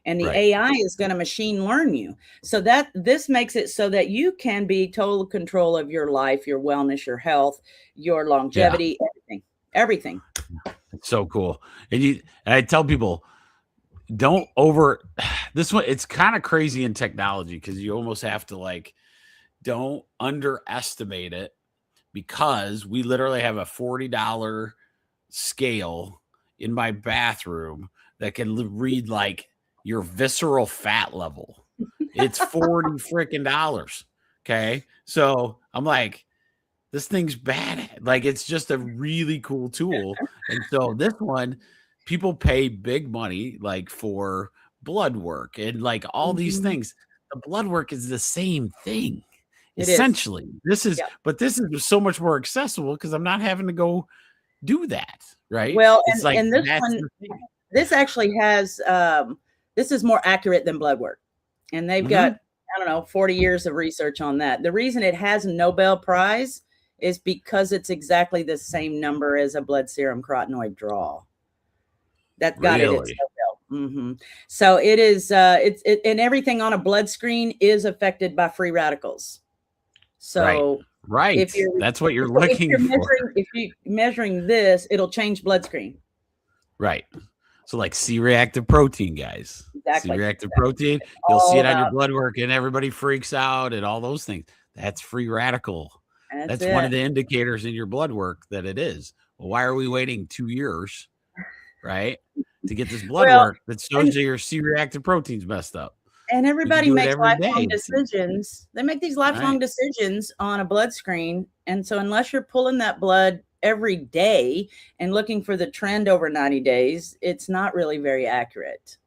And the AI is going to machine learn you. So that this makes it so that you can be total control of your life, your wellness, your health, your longevity, everything. It's so cool. And I tell people, this one. It's kind of crazy in technology because you almost have to don't underestimate it, because we literally have a $40 scale in my bathroom that can read your visceral fat level. It's $40 freaking dollars. Okay. So I'm like, this thing's bad. It's just a really cool tool. And so this one, people pay big money, for blood work and all these things. The blood work is the same thing. Essentially, but this is so much more accessible because I'm not having to go do that. Right. Well, and this one, this actually has, this is more accurate than blood work. And they've got, 40 years of research on that. The reason it has a Nobel Prize is because it's exactly the same number as a blood serum carotenoid draw. That got it. So it is, and everything on a blood screen is affected by free radicals. So that's what you're looking for. If you're measuring this, it'll change blood screen. Right. So C-reactive protein, guys. Exactly. C-reactive protein. You'll see it on your blood work and everybody freaks out and all those things. That's free radical. That's one of the indicators in your blood work that it is. Well, why are we waiting 2 years, right, to get this blood work that shows you your C-reactive protein's messed up? And everybody makes lifelong decisions. They make these lifelong decisions on a blood screen. And so unless you're pulling that blood every day and looking for the trend over 90 days, it's not really very accurate.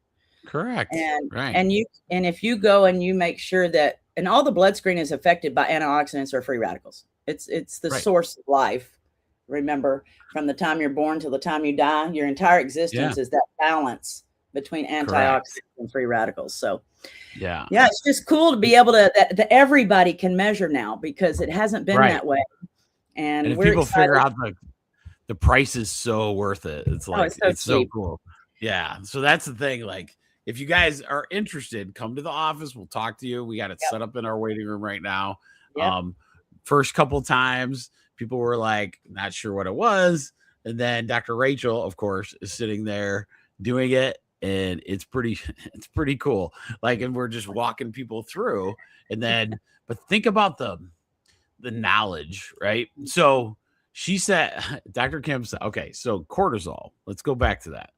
Correct. And if you go and you make sure that, and all the blood screen is affected by antioxidants or free radicals. It's the source of life, Remember, from the time you're born till the time you die, your entire existence is that balance between antioxidants and free radicals. So yeah, it's just cool to be able to that everybody can measure now, because it hasn't been that way. And if we're people excited. figure out the price is so worth it. It's like, it's so cool. Yeah. So that's the thing. Like, if you guys are interested, come to the office. We'll talk to you. We got it set up in our waiting room right now. First couple times, people were like, not sure what it was. And then Dr. Rachel, of course, is sitting there doing it. And it's pretty cool. Like, and we're just walking people through. And then, but think about the knowledge, right? So she said, Dr. Kim said, okay, so cortisol, let's go back to that.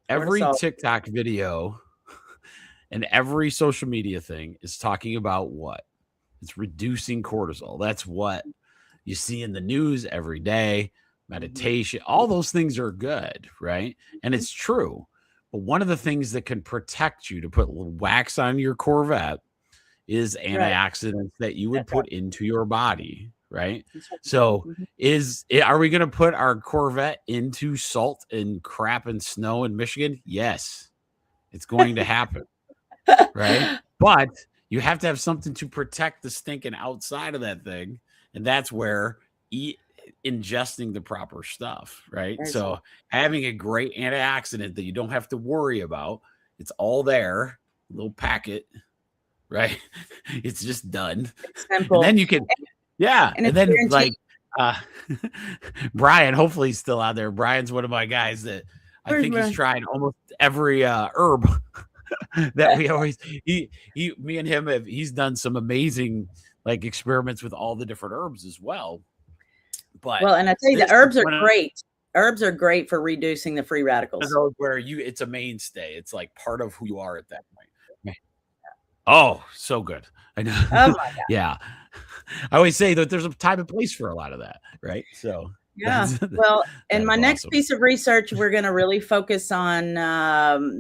Every TikTok video and every social media thing is talking about what? It's reducing cortisol. That's what you see in the news every day. Meditation, all those things are good, right? And it's true. But one of the things that can protect you to put wax on your Corvette is antioxidants that you would put into your body, right? So are we going to put our Corvette into salt and crap and snow in Michigan? Yes, it's going to happen, right? But you have to have something to protect the stinking outside of that thing. And that's where ingesting the proper stuff, right? So having a great antioxidant that you don't have to worry about, it's all there, little packet, right? It's just done. It's simple. And then you can, and then like Brian, hopefully he's still out there. Brian's one of my guys that I think he's tried almost every herb that we always, me and him he's done some amazing like experiments with all the different herbs as well. But and I tell you, the herbs are great. Herbs are great for reducing the free radicals. Where it's a mainstay. It's like part of who you are at that point. Oh, so good. I know. Oh my God. Yeah. I always say that there's a time and place for a lot of that, right? So well, in my next piece of research, we're going to really focus on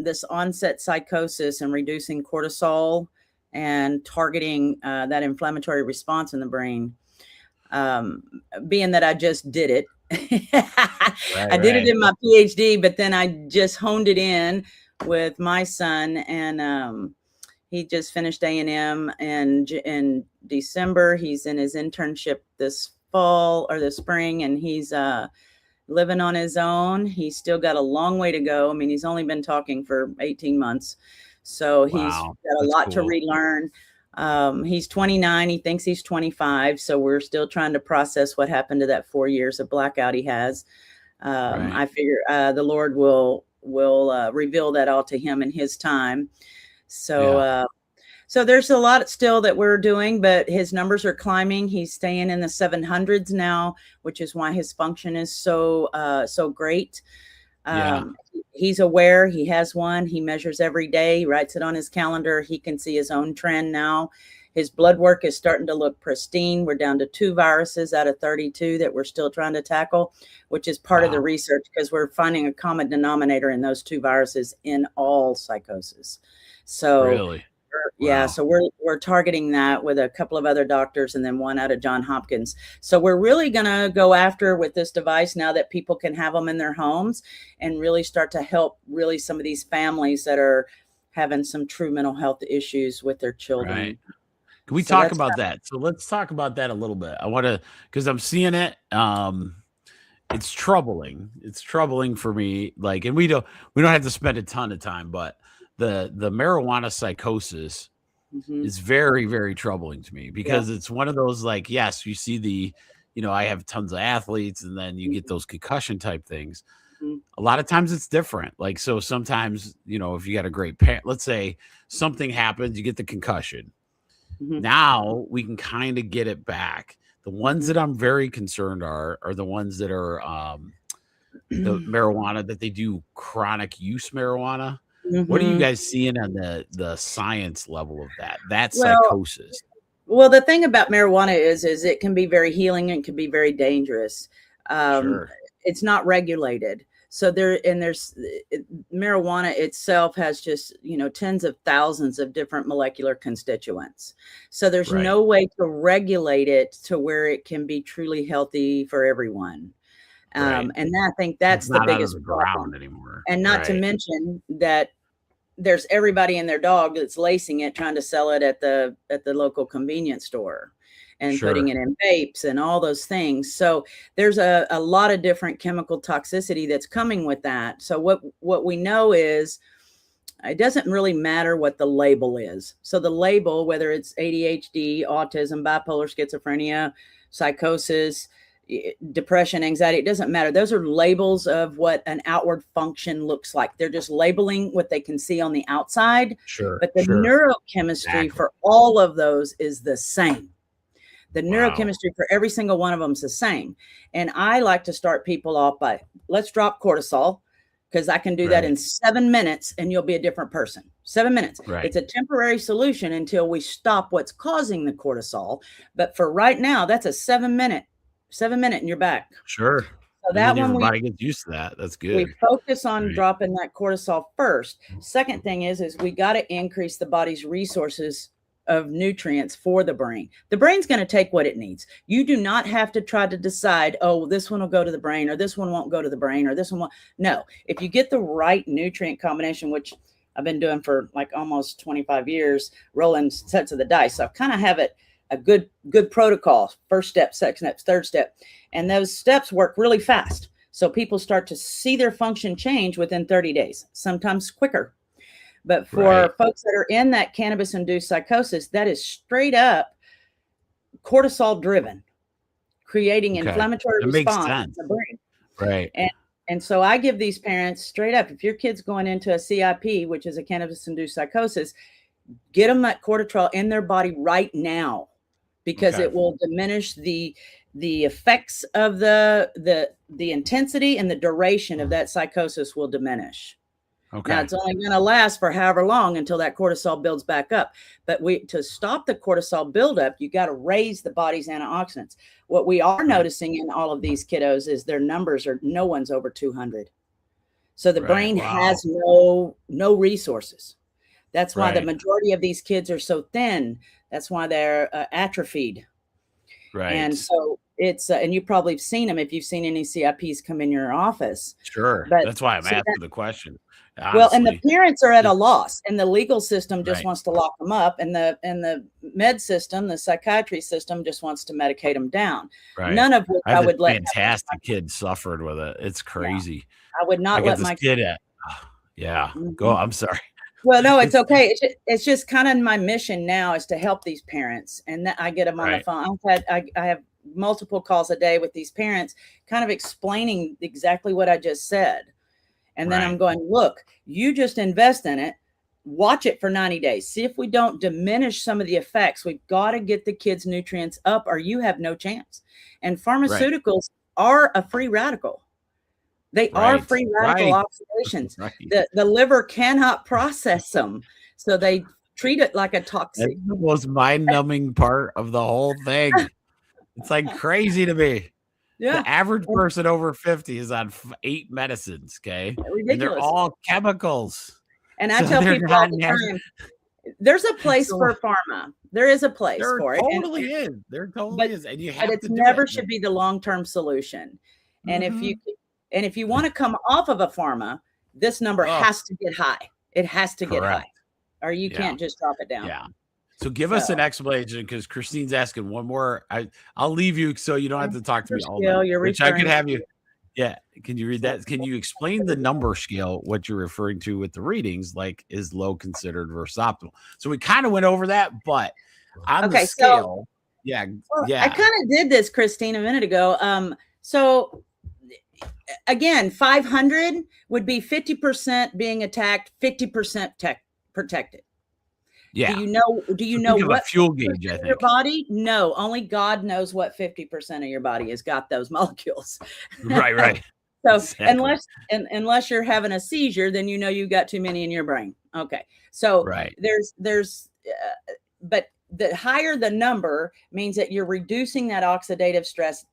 this onset psychosis and reducing cortisol and targeting that inflammatory response in the brain. Being that I just did it, I did it in my PhD, but then I just honed it in with my son, and he just finished A&M in December. He's in his internship this fall or this spring, and he's living on his own. He's still got a long way to go. I mean, he's only been talking for 18 months. So he's got a lot to relearn. He's 29. He thinks he's 25. So we're still trying to process what happened to that 4 years of blackout he has. I figure the Lord will reveal that all to him in his time. So, so there's a lot still that we're doing, but his numbers are climbing. He's staying in the 700s now, which is why his function is so great. He's aware. He has one. He measures every day. He writes it on his calendar. He can see his own trend now. His blood work is starting to look pristine. We're down to 2 viruses out of 32 that we're still trying to tackle, which is part of the research, because we're finding a common denominator in those 2 viruses in all psychosis. So so we're targeting that with a couple of other doctors, and then one out of Johns Hopkins. So we're really going to go after with this device, now that people can have them in their homes, and really start to help some of these families that are having some true mental health issues with their children. Right. Can we talk about that? So let's talk about that a little bit. I want to, because I'm seeing it. It's troubling. It's troubling for me. Like, and we don't have to spend a ton of time, but the marijuana psychosis is very, very troubling to me, because it's one of those, like, yes, you see I have tons of athletes, and then you get those concussion type things. A lot of times it's different. Like, so sometimes, if you got a great parent, let's say something happens, you get the concussion. Now we can kind of get it back. The ones that I'm very concerned are the ones that are the marijuana that they do chronic use marijuana. What are you guys seeing on the science level of that psychosis? Well, the thing about marijuana is it can be very healing and can be very dangerous. It's not regulated. So marijuana itself has just, tens of thousands of different molecular constituents. So there's no way to regulate it to where it can be truly healthy for everyone. Right. And I think that's It's the not out of biggest the problem. ground anymore. And not to Right. mention that there's everybody and their dog that's lacing it, trying to sell it at the local convenience store and putting Sure. it in vapes and all those things. So there's a lot of different chemical toxicity that's coming with that. So what we know is it doesn't really matter what the label is. So the label, whether it's ADHD, autism, bipolar, schizophrenia, psychosis, depression, anxiety, it doesn't matter. Those are labels of what an outward function looks like. They're just labeling what they can see on the outside. Sure. But the Sure. neurochemistry Exactly. for all of those is the same. The Wow. neurochemistry for every single one of them is the same. And I like to start people off by, let's drop cortisol, because I can do that in 7 minutes and you'll be a different person. 7 minutes. Right. It's a temporary solution until we stop what's causing the cortisol. But for right now, that's a 7 minute and you're back. Sure. So that one everybody gets used to that. That's good. We focus on dropping that cortisol first. Second thing is we got to increase the body's resources of nutrients for the brain. The brain's going to take what it needs. You do not have to try to decide, oh, this one will go to the brain, or this one won't go to the brain, or this one won't. No, if you get the right nutrient combination, which I've been doing for like almost 25 years, rolling sets of the dice. So I kind of have it a good protocol. First step, second step, third step. And those steps work really fast. So people start to see their function change within 30 days, sometimes quicker. But for folks that are in that cannabis-induced psychosis, that is straight up cortisol driven, creating inflammatory response in the brain. Right. And so I give these parents straight up, if your kid's going into a CIP, which is a cannabis-induced psychosis, get them that cortisol in their body right now, because it will diminish the effects of the intensity, and the duration of that psychosis will diminish. Okay. Now it's only going to last for however long until that cortisol builds back up. But to stop the cortisol buildup, you got to raise the body's antioxidants. What we are noticing in all of these kiddos is their numbers are, no one's over 200. So the brain has no resources. That's why the majority of these kids are so thin. That's why they're atrophied. Right. And so it's, and you probably have seen them if you've seen any CIPs come in your office. Sure. But, that's why I'm asking the question. Honestly. Well, and the parents are at a loss, and the legal system just wants to lock them up, and the med system, the psychiatry system, just wants to medicate them down. Right. None of which I would let. Fantastic kid suffered with it. It's crazy. Yeah. I would not let my kid at. Yeah. Go. I'm sorry. Well, no, it's okay. It's just kind of my mission now is to help these parents, and I get them on the phone. I have multiple calls a day with these parents, kind of explaining exactly what I just said. And then I'm going, look, you just invest in it, watch it for 90 days. See if we don't diminish some of the effects. We've got to get the kids' nutrients up, or you have no chance. And pharmaceuticals are a free radical. They are free radical oxidations. The liver cannot process them. So they treat it like a toxic. That's the most mind-numbing part of the whole thing. It's like crazy to me. Yeah. The average person over 50 is on 8 medicines. Okay. Ridiculous. And they're all chemicals. And I tell people all the time, there's a place for pharma. There is a place for it. Totally is. There totally is. And you have but it never should be the long-term solution. And if you want to come off of a pharma, this number has to get high. It has to get high, or you can't just drop it down. Yeah. So give us an explanation, because Christine's asking one more. I'll leave you so you don't have to talk to me all day. Which I could have you. Yeah. Can you read that? Can you explain the number scale, what you're referring to with the readings, like is low considered versus optimal? So we kind of went over that, but on the scale, I kind of did this, Christine, a minute ago. So again, 500 would be 50% being attacked, 50% protected. Yeah. Do you know what fuel gauge, I think. Your body? No, only God knows what 50% of your body has got those molecules. Right. So exactly. unless you're having a seizure, then you've got too many in your brain. Okay. So but the higher the number means that you're reducing that oxidative stress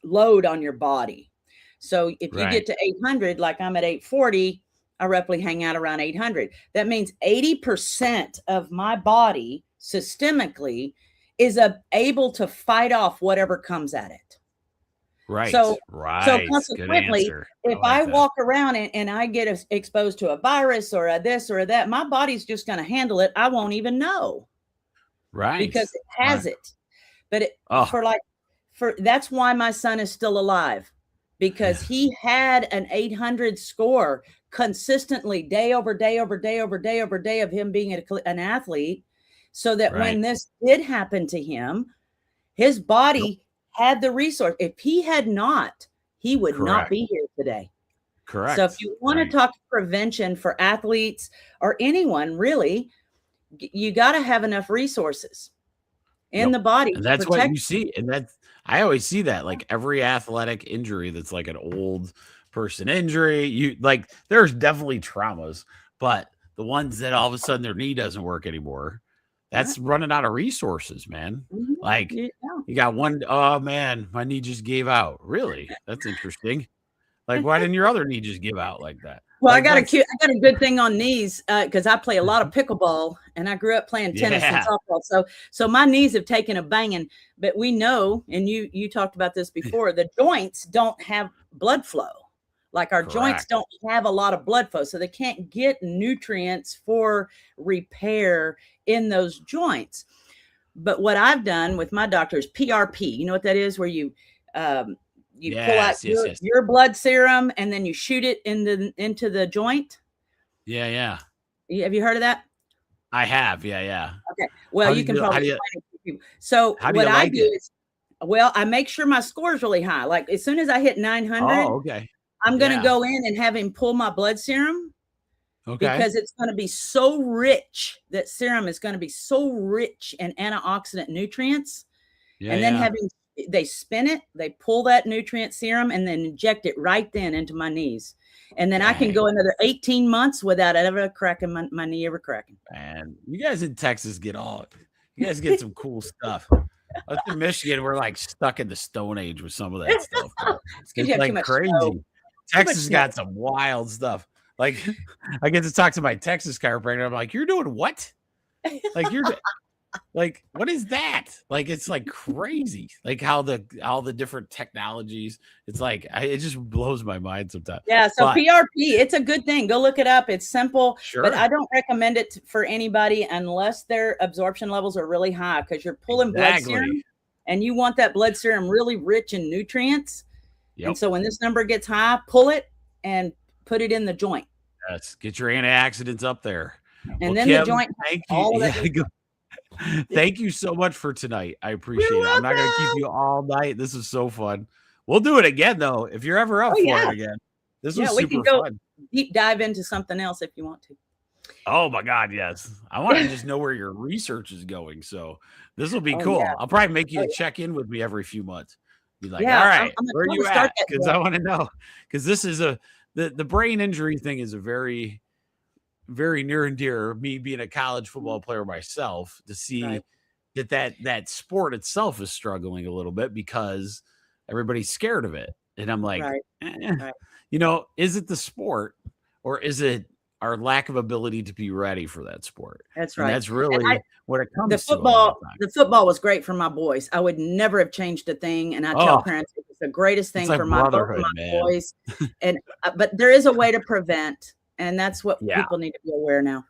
load on your body. So if you get to 800, like I'm at 840, I roughly hang out around 800. That means 80% of my body systemically is able to fight off whatever comes at it. Right. So Right. consequently, Good answer. if like I that. walk around and I get exposed to a virus or a this or a that, my body's just going to handle it. I won't even know Right. because it has it. But Oh. that's why my son is still alive, because he had an 800 score consistently, day over day over day over day over day of him being an athlete, so that when this did happen to him, his body had the resource. If he had not, he would not be here today. Correct. So if you want to talk prevention for athletes or anyone really, you got to have enough resources in the body. And that's what you see. And I always see that, like every athletic injury that's like an old person injury, there's definitely traumas, but the ones that all of a sudden their knee doesn't work anymore, that's running out of resources, man. Like you got one, oh man, my knee just gave out. Really? That's interesting. Like, why didn't your other knee just give out like that? Well, like, I got a good thing on knees because I play a lot of pickleball and I grew up playing tennis and softball. So my knees have taken a banging, but we know, and you talked about this before, the joints don't have blood flow. Like our joints don't have a lot of blood flow, so they can't get nutrients for repair in those joints. But what I've done with my doctor is PRP. You know what that is? Where you pull out your blood serum and then you shoot it into the joint. Yeah. Have you heard of that? I have. Yeah. Okay. Well, you can probably explain it to people. So what I do is, I make sure my score is really high. Like as soon as I hit 900, I'm going to go in and have him pull my blood serum. Okay. Because it's going to be so rich, that serum is going to be so rich in antioxidant nutrients. And then they spin it, they pull that nutrient serum and then inject it right then into my knees. And then I can go another 18 months without ever cracking my knee ever cracking. Man, you guys in Texas you guys get some cool stuff. Us in Michigan, we're like stuck in the Stone Age with some of that stuff. It's like crazy. Snow. Texas got some wild stuff. Like I get to talk to my Texas chiropractor. I'm like, you're doing what? Like like, what is that? Like, it's like crazy. Like all the different technologies. It's like, it just blows my mind sometimes. Yeah. So PRP, it's a good thing. Go look it up. It's simple, but I don't recommend it for anybody unless their absorption levels are really high, because you're pulling blood serum and you want that blood serum really rich in nutrients. And so when this number gets high, pull it and put it in the joint. Yes. Get your antioxidants up there. And then Kim, the joint. Thank you so much for tonight. I appreciate it. I'm not going to keep you all night. This is so fun. We'll do it again, though, if you're ever up for it again. This was super fun. Deep dive into something else if you want to. Oh, my God, yes. I want to just know where your research is going. So this will be cool. I'll probably make you check in with me every few months. Be like, all right, where are you at? Because I want to know. Because this is the brain injury thing is a very, very near and dear, me being a college football player myself, to see that sport itself is struggling a little bit because everybody's scared of it. And I'm like, is it the sport, or is it our lack of ability to be ready for that sport? That's right. And that's really what it comes to. The football was great for my boys. I would never have changed a thing. And I tell parents it was the greatest thing for my boys. But there is a way to prevent. And that's what people need to be aware now.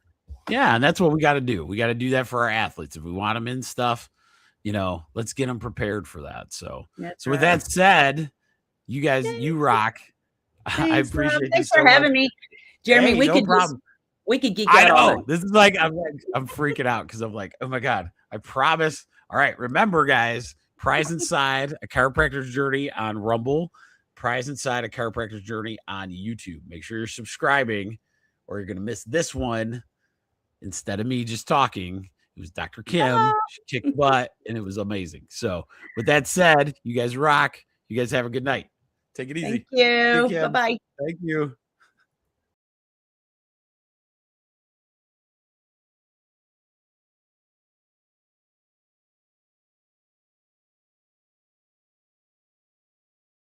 Yeah, and that's what we got to do. We got to do that for our athletes. If we want them in stuff, let's get them prepared for that. So, with that said, you guys, you rock. Thanks, I appreciate you. Thanks for having me, Jeromy. We could geek out. I know. This is I'm freaking out because I'm like, oh my God, I promise. All right, remember, guys, Prize Inside, a chiropractor's journey on Rumble. Prize Inside, a chiropractor's journey on YouTube. Make sure you're subscribing, or you're going to miss this one. Instead of me just talking, it was Dr. Kim. She kicked butt, and it was amazing. So with that said, you guys rock. You guys have a good night. Take it easy. Thank you. Bye-bye. Thank you.